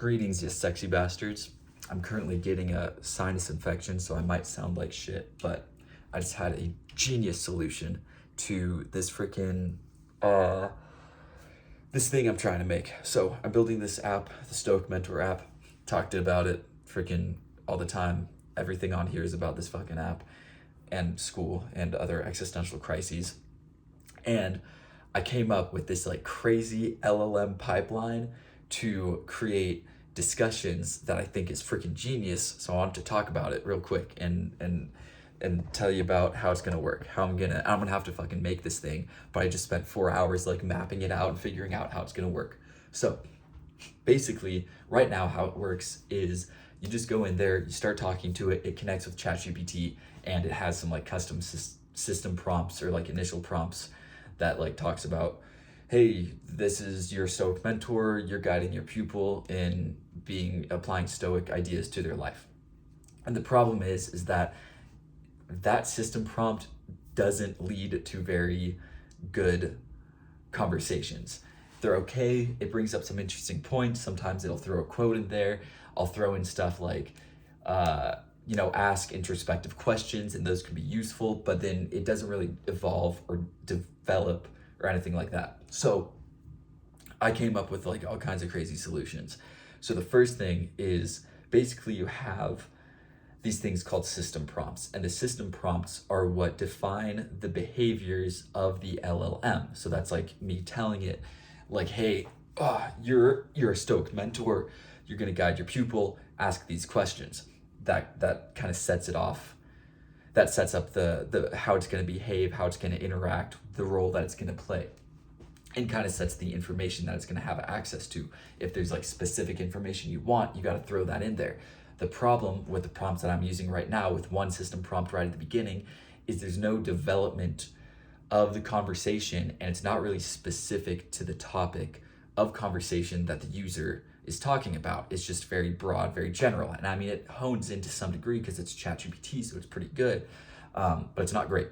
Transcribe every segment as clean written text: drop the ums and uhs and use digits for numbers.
Greetings, you sexy bastards. I'm currently getting a sinus infection, so I might sound like shit, but I just had a genius solution to this freaking, this thing I'm trying to make. So I'm building this app, the Stoic Mentor app. Talked about it freaking all the time. Everything on here is about this fucking app and school and other existential crises. And I came up with this like crazy LLM pipeline to create discussions that I think is freaking genius. So I wanted to talk about it real quick and tell you about how it's gonna work. I'm gonna have to fucking make this thing, but I just spent 4 hours like mapping it out and figuring out how it's gonna work. So basically, right now how it works is you just go in there, you start talking to it, it connects with ChatGPT, and it has some like custom system prompts or like initial prompts that like talks about, hey, this is your Stoic mentor, you're guiding your pupil in applying Stoic ideas to their life. And the problem is that system prompt doesn't lead to very good conversations. They're okay, it brings up some interesting points. Sometimes it'll throw a quote in there. I'll throw in stuff like, ask introspective questions, and those can be useful, but then it doesn't really evolve or develop or anything like that. So I came up with like all kinds of crazy solutions. So the first thing is basically you have these things called system prompts, and the system prompts are what define the behaviors of the LLM. So that's like me telling it like, hey, you're a Stoic mentor, you're gonna guide your pupil, ask these questions. That kind of sets it off. That sets up the how it's gonna behave, how it's gonna interact, the role that it's gonna play, and kind of sets the information that it's gonna have access to. If there's like specific information you want, you gotta throw that in there. The problem with the prompts that I'm using right now with one system prompt right at the beginning is there's no development of the conversation, and it's not really specific to the topic of conversation that the user is talking about. It's just very broad, very general. And I mean, it hones into some degree because it's ChatGPT, so it's pretty good, but it's not great.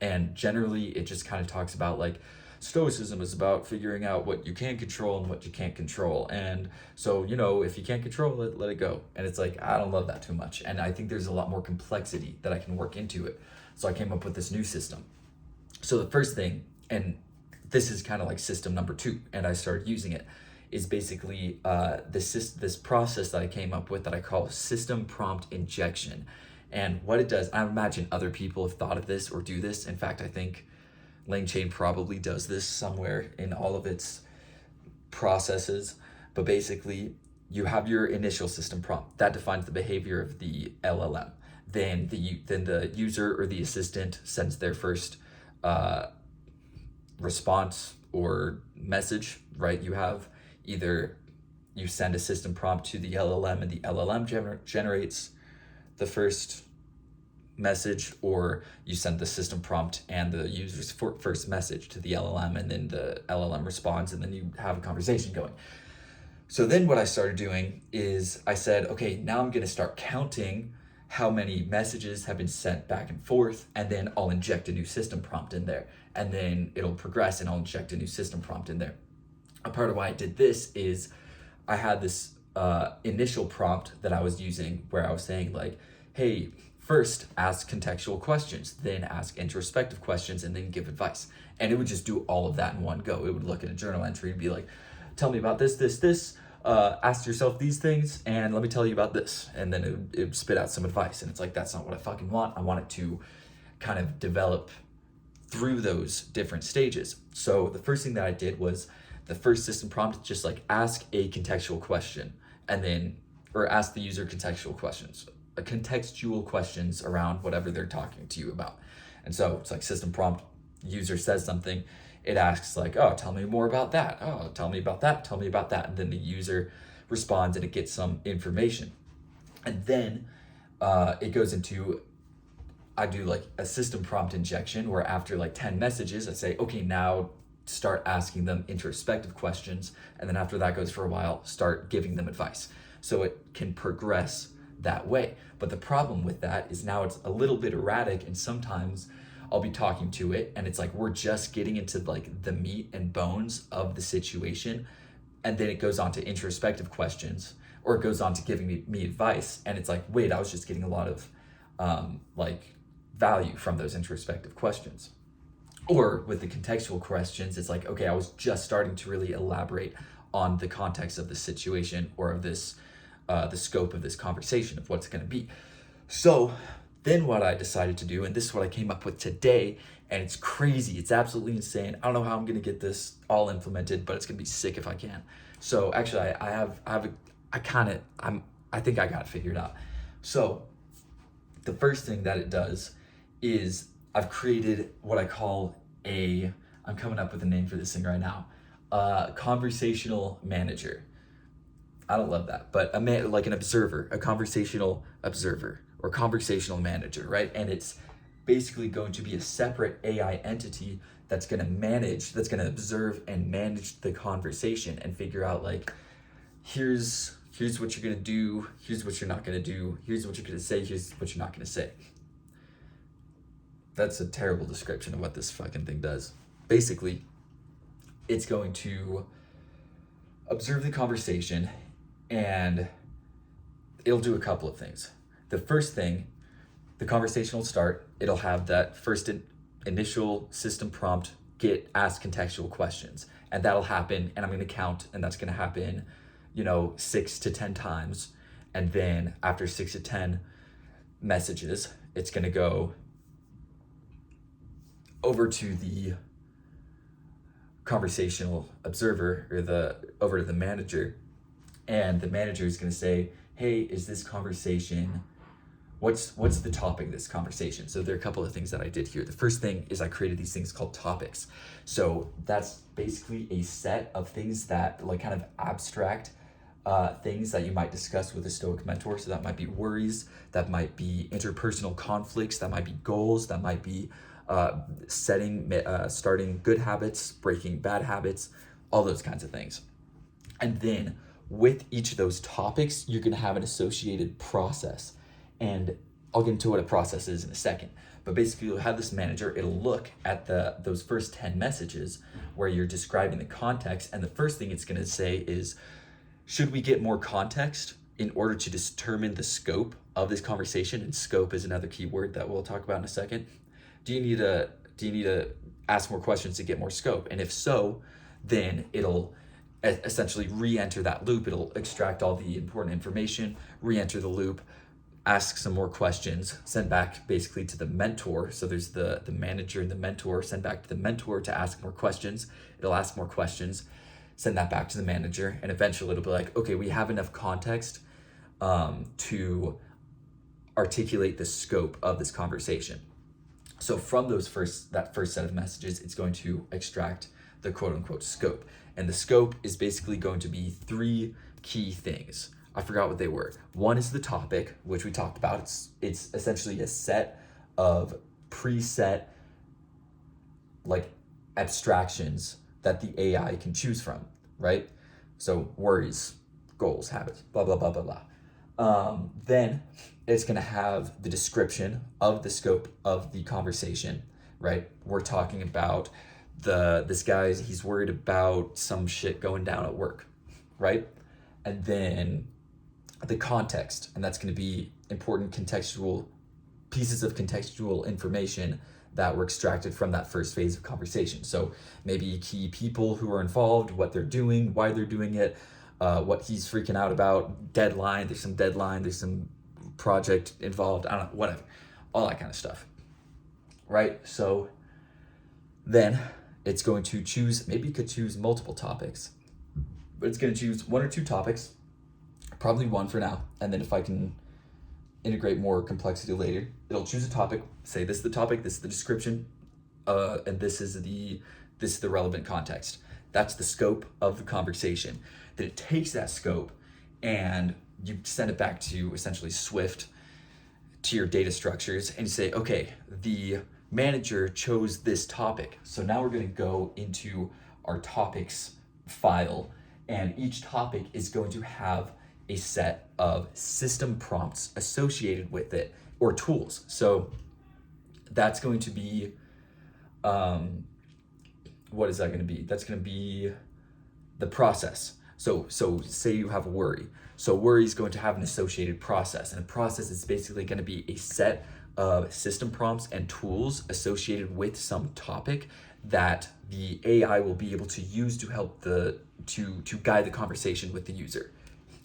And generally, it just kind of talks about like, Stoicism is about figuring out what you can control and what you can't control. And so, if you can't control it, let it go. And it's like, I don't love that too much. And I think there's a lot more complexity that I can work into it. So I came up with this new system. So the first thing, and this is kind of like system number 2, and I started using it, is basically this process that I came up with that I call system prompt injection. And what it does, I imagine other people have thought of this or do this. In fact, I think LangChain probably does this somewhere in all of its processes. But basically, you have your initial system prompt that defines the behavior of the LLM. Then the user or the assistant sends their first response or message, right? You have either you send a system prompt to the LLM and the LLM generates the first message, or you send the system prompt and the user's first message to the LLM, and then the LLM responds, and then you have a conversation going. So then what I started doing is I said, okay, now I'm going to start counting how many messages have been sent back and forth, and then I'll inject a new system prompt in there, and then it'll progress and I'll inject a new system prompt in there. A part of why I did this is I had this initial prompt that I was using where I was saying like, hey, first ask contextual questions, then ask introspective questions, and then give advice. And it would just do all of that in one go. It would look at a journal entry and be like, tell me about this, ask yourself these things, and let me tell you about this. And then it would spit out some advice. And it's like, that's not what I fucking want. I want it to kind of develop through those different stages. So the first thing that I did was the first system prompt, just like ask a contextual question, and then, or ask the user contextual questions around whatever they're talking to you about. And so it's like system prompt, user says something, it asks like, oh, tell me more about that. Oh, tell me about that. Tell me about that. And then the user responds and it gets some information. And then it goes into, I do like a system prompt injection where after like 10 messages, I say, okay, now start asking them introspective questions. And then after that goes for a while, start giving them advice. So it can progress that way. But the problem with that is now it's a little bit erratic, and sometimes I'll be talking to it and it's like we're just getting into like the meat and bones of the situation, and then it goes on to introspective questions, or it goes on to giving me advice, and it's like, wait, I was just getting a lot of like value from those introspective questions. Or with the contextual questions, it's like, okay, I was just starting to really elaborate on the context of the situation or of this, the scope of this conversation of what's going to be. So then what I decided to do, and this is what I came up with today, and it's crazy, it's absolutely insane. I don't know how I'm going to get this all implemented, but it's going to be sick if I can. So actually, I think I got it figured out. So the first thing that it does is I've created what I call I'm coming up with a name for this thing right now, conversational manager. I don't love that, but like an observer, a conversational observer or conversational manager, right? And it's basically going to be a separate AI entity that's going to observe and manage the conversation and figure out like, here's what you're going to do, here's what you're not going to do, here's what you're going to say, here's what you're not going to say. That's a terrible description of what this fucking thing does. Basically, it's going to observe the conversation and it'll do a couple of things. The first thing, the conversation will start. It'll have that first initial system prompt, ask contextual questions. And that'll happen, and I'm going to count, and that's going to happen, 6 to 10 times. And then after 6 to 10 messages, it's going to go over to the conversational observer or over to the manager, and the manager is going to say, hey, is this conversation, what's the topic of this conversation? So there are a couple of things that I did here. The first thing is I created these things called topics. So that's basically a set of things that like kind of abstract things that you might discuss with a Stoic mentor. So that might be worries, that might be interpersonal conflicts, that might be goals, that might be starting good habits, breaking bad habits, all those kinds of things. And then with each of those topics, you're going to have an associated process. And I'll get into what a process is in a second. But basically, you'll have this manager, it'll look at those first 10 messages where you're describing the context. And the first thing it's going to say is, should we get more context in order to determine the scope of this conversation? And scope is another key word that we'll talk about in a second. Do you need to ask more questions to get more scope? And if so, then it'll essentially re-enter that loop. It'll extract all the important information, re-enter the loop, ask some more questions, send back basically to the mentor. So there's the manager and the mentor, send back to the mentor to ask more questions. It'll ask more questions, send that back to the manager, and eventually it'll be like, okay, we have enough context to articulate the scope of this conversation. So from that first set of messages, it's going to extract the quote unquote scope. And the scope is basically going to be 3 key things. I forgot what they were. One is the topic, which we talked about. It's essentially a set of preset like abstractions that the AI can choose from, right? So worries, goals, habits, blah, blah, blah, blah, blah. Then it's going to have the description of the scope of the conversation, right? We're talking about this guy's, he's worried about some shit going down at work, right? And then the context, and that's going to be important pieces of contextual information that were extracted from that first phase of conversation. So maybe key people who are involved, what they're doing, why they're doing it, what he's freaking out about, deadline, there's some project involved, I don't know, whatever, all that kind of stuff, right? So then it's going to choose, maybe it could choose multiple topics, but it's going to choose 1 or 2 topics, probably 1 for now, and then if I can integrate more complexity later, it'll choose a topic, say this is the topic, this is the description, and this is the relevant context. That's the scope of the conversation. Then it takes that scope and you send it back to essentially Swift, to your data structures, and you say, okay, the manager chose this topic. So now we're going to go into our topics file, and each topic is going to have a set of system prompts associated with it, or tools. So that's going to be, what is that going to be? That's going to be the process. So say you have worry. So worry is going to have an associated process, and a process is basically going to be a set of system prompts and tools associated with some topic that the AI will be able to use to help to guide the conversation with the user.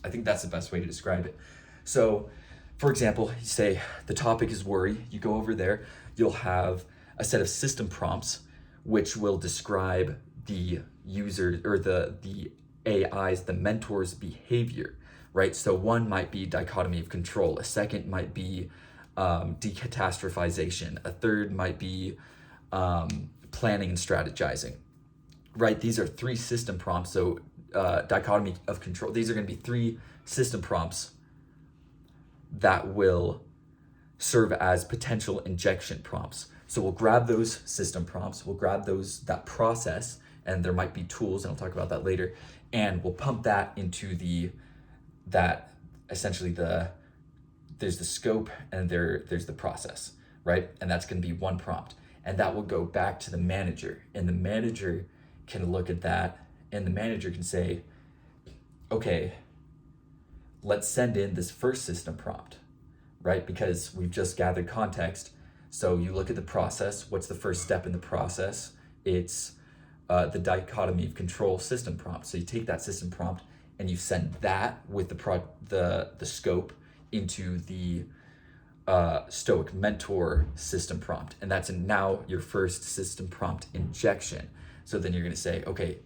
I think that's the best way to describe it. So, for example, you say the topic is worry. You go over there, you'll have a set of system prompts which will describe the user or the AI's, the mentor's behavior, right? So one might be dichotomy of control. A second might be decatastrophization. A third might be planning and strategizing, right? These are 3 system prompts. So dichotomy of control, these are going to be 3 system prompts that will serve as potential injection prompts. So we'll grab those system prompts, we'll grab that process, and there might be tools, and I'll talk about that later, and we'll pump that into there's the scope and there's the process, right? And that's going to be one prompt. And that will go back to the manager. And the manager can look at that, and the manager can say, okay, let's send in this first system prompt, right? Because we've just gathered context. So you look at the process. What's the first step in the process? It's the dichotomy of control system prompt. So you take that system prompt and you send that with the scope into the Stoic Mentor system prompt. And that's now your first system prompt injection. So then you're going to say, okay,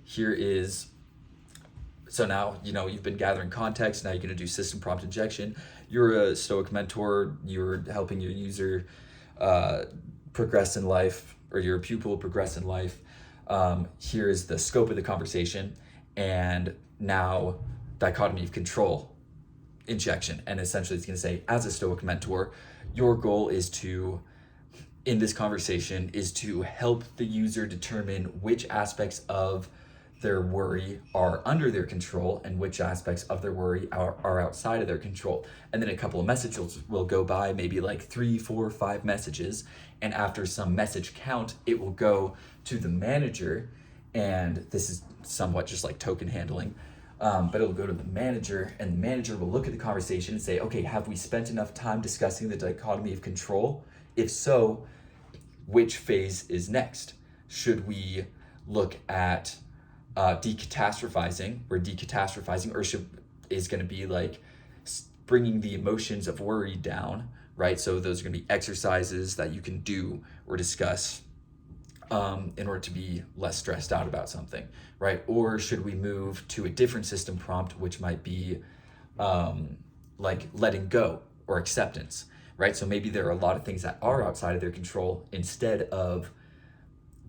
so now, you've been gathering context. Now you're going to do system prompt injection. You're a Stoic mentor. You're helping your user progress in life, or your pupil progress in life. Here is the scope of the conversation. And now dichotomy of control injection. And essentially it's going to say, as a Stoic mentor, your goal in this conversation is to help the user determine which aspects of their worry are under their control and which aspects of their worry are outside of their control. And then a couple of messages will go by, maybe like 3, 4, 5 messages. And after some message count, it will go to the manager. And this is somewhat just like token handling. But it'll go to the manager, and the manager will look at the conversation and say, okay, have we spent enough time discussing the dichotomy of control? If so, which phase is next? Should we look at decatastrophizing, or is going to be like bringing the emotions of worry down, right? So those are going to be exercises that you can do or discuss in order to be less stressed out about something, right? Or should we move to a different system prompt, which might be like letting go or acceptance, right? So maybe there are a lot of things that are outside of their control. Instead of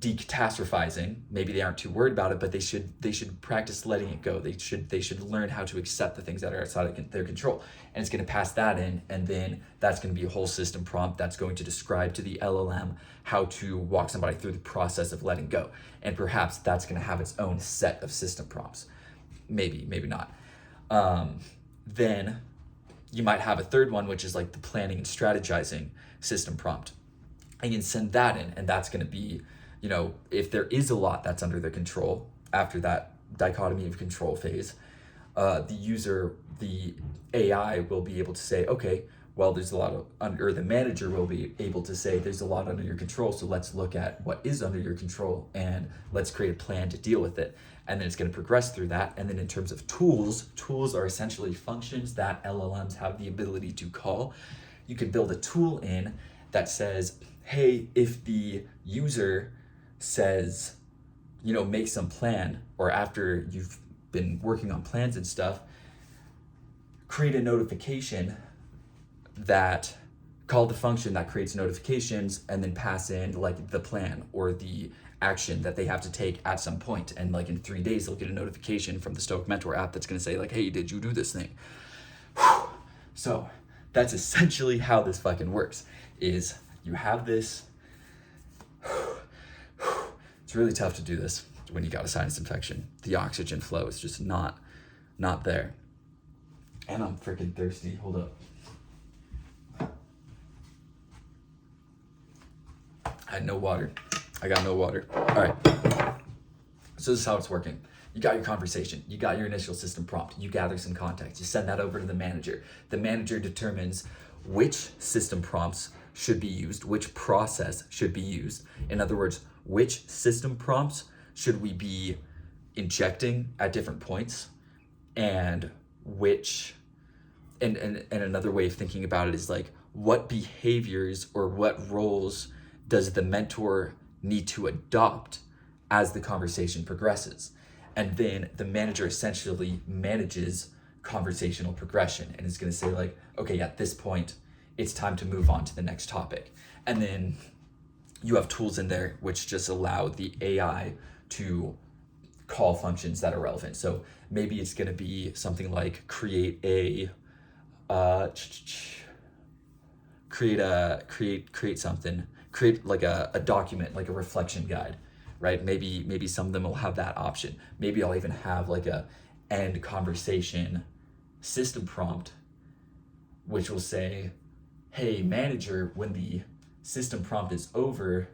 decatastrophizing, maybe they aren't too worried about it, but they should practice letting it go. They should learn how to accept the things that are outside of their control. And it's going to pass that in, and then that's going to be a whole system prompt that's going to describe to the LLM how to walk somebody through the process of letting go. And perhaps that's going to have its own set of system prompts. Maybe not. Then you might have a third one, which is like the planning and strategizing system prompt. And you can send that in, and that's going to be, if there is a lot that's under their control after that dichotomy of control phase, the AI will be able to say, okay, well, there's a lot or the manager will be able to say, there's a lot under your control, so let's look at what is under your control and let's create a plan to deal with it. And then it's going to progress through that. And then in terms of tools are essentially functions that LLMs have the ability to call. You can build a tool in that says, hey, if the user says, make some plan, or after you've been working on plans and stuff, create a notification that call the function that creates notifications, and then pass in like the plan or the action that they have to take at some point. And like in 3 days, they'll get a notification from the Stoic Mentor app that's going to say like, hey, did you do this thing? So that's essentially how this fucking works, is you have this. It's really tough to do this when you got a sinus infection. The oxygen flow is just not there. And I'm freaking thirsty. Hold up. I had no water. I got no water. All right. So this is how it's working. You got your conversation, you got your initial system prompt, you gather some context, you send that over to the manager. The manager determines which system prompts should be used, which process should be used. In other words, which system prompts should we be injecting at different points, and which, and another way of thinking about it is like, what behaviors or what roles does the mentor need to adopt as the conversation progresses? And then the manager essentially manages conversational progression and is going to say like, okay, at this point, it's time to move on to the next topic. And then you have tools in there which just allow the AI to call functions that are relevant. So maybe it's going to be something like create like a document, like a reflection guide, right? Maybe some of them will have that option. Maybe I'll even have like a end conversation system prompt, which will say, hey manager, when the system prompt is over,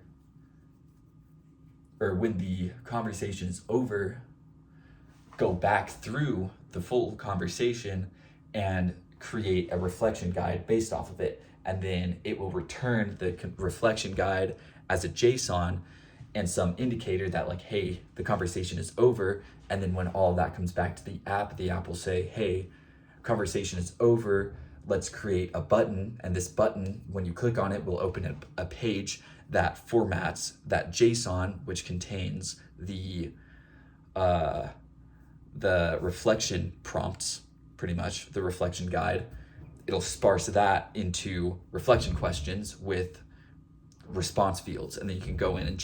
or when the conversation is over, go back through the full conversation and create a reflection guide based off of it. And then it will return the reflection guide as a JSON and some indicator that like, hey, the conversation is over. And then when all of that comes back to the app will say, hey, conversation is over. Let's create a button. And this button, when you click on it, will open up a page that formats that JSON, which contains the reflection prompts, pretty much the reflection guide. It'll sparse that into reflection questions with response fields, and then you can go in and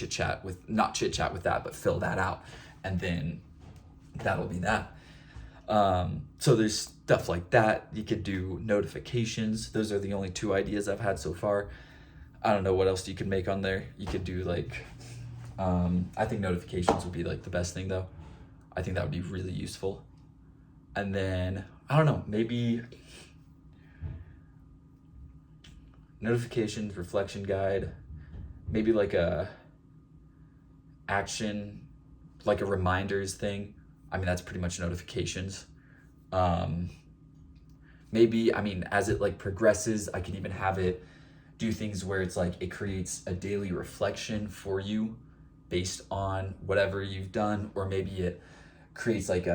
not chit chat with that, but fill that out, and then that'll be that. So there's stuff like that. You could do notifications. Those are the only two ideas I've had so far. I don't know what else you could make on there. You could do like, I think notifications would be like the best thing though. I think that would be really useful. And then, I don't know, maybe notifications, reflection guide, maybe like a action, like a reminders thing. I mean, that's pretty much notifications. Maybe, I mean, as it like progresses, I can even have it do things where it's like, it creates a daily reflection for you based on whatever you've done, or maybe it creates like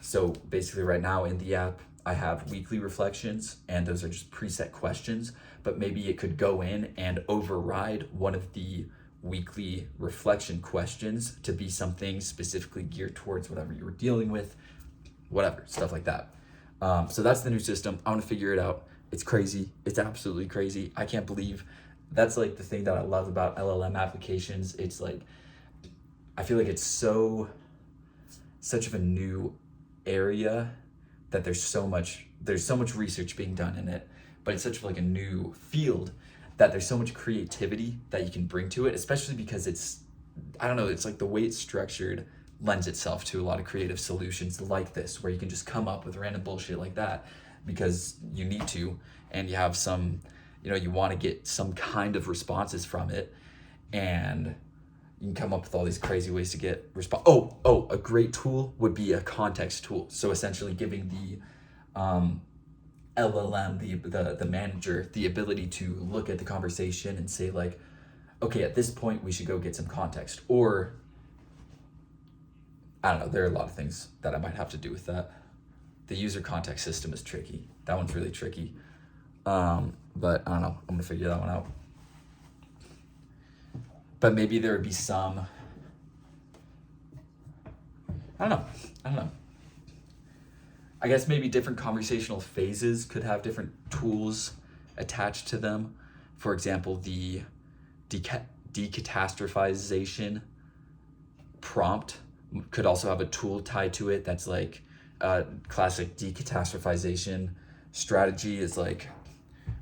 so basically right now in the app, I have weekly reflections, and those are just preset questions, but maybe it could go in and override one of the weekly reflection questions to be something specifically geared towards whatever you were dealing with, whatever, stuff like that. So that's the new system. I want to figure it out. It's crazy. It's absolutely crazy. I can't believe that's like the thing that I love about LLM applications. It's like, I feel like it's such of a new area that there's so much research being done in it, but it's such like a new field that there's so much creativity that you can bring to it, especially because it's like the way it's structured lends itself to a lot of creative solutions like this, where you can just come up with random bullshit like that because you need to, and you have some, you want to get some kind of responses from it, and you can come up with all these crazy ways to get response. A great tool would be a context tool. So essentially giving the LLM, the manager, the ability to look at the conversation and say like, okay, at this point we should go get some context. Or, I don't know, there are a lot of things that I might have to do with that. The user context system is tricky. That one's really tricky. But I don't know, I'm gonna figure that one out. But maybe there would be some, I don't know. I guess maybe different conversational phases could have different tools attached to them. For example, the decatastrophization prompt could also have a tool tied to it that's like a classic decatastrophization strategy is like,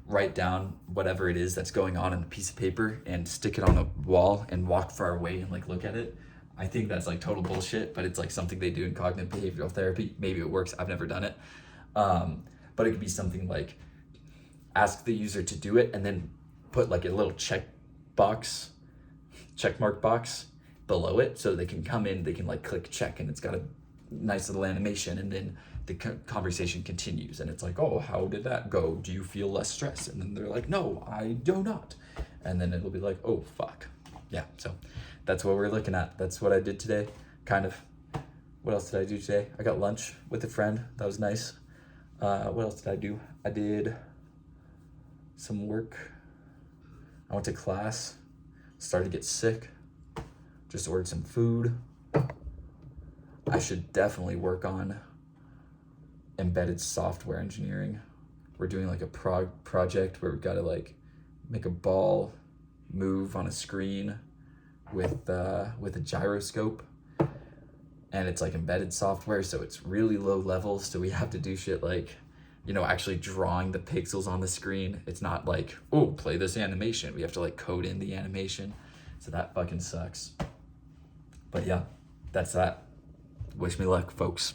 write down whatever it is that's going on a piece of paper and stick it on a wall and walk far away and like look at it. I think that's like total bullshit, but it's like something they do in cognitive behavioral therapy. Maybe it works. I've never done it. But it could be something like ask the user to do it and then put like a little check mark box below it, so they can come in, they can like click check, and it's got a nice little animation, and then the conversation continues, and it's like, oh, how did that go? Do you feel less stress? And then they're like, no, I do not. And then it'll be like, oh, fuck. Yeah, so that's what we're looking at. That's what I did today, kind of. What else did I do today? I got lunch with a friend. That was nice. What else did I do? I did some work. I went to class, started to get sick, just ordered some food. I should definitely work on embedded software engineering. We're doing like a project where we've got to like make a ball move on a screen with a gyroscope, and it's like embedded software, so it's really low level, so we have to do shit like, you know, actually drawing the pixels on the screen. It's not like, oh, play this animation. We have to like code in the animation, so that fucking sucks. But yeah, that's that. Wish me luck, folks.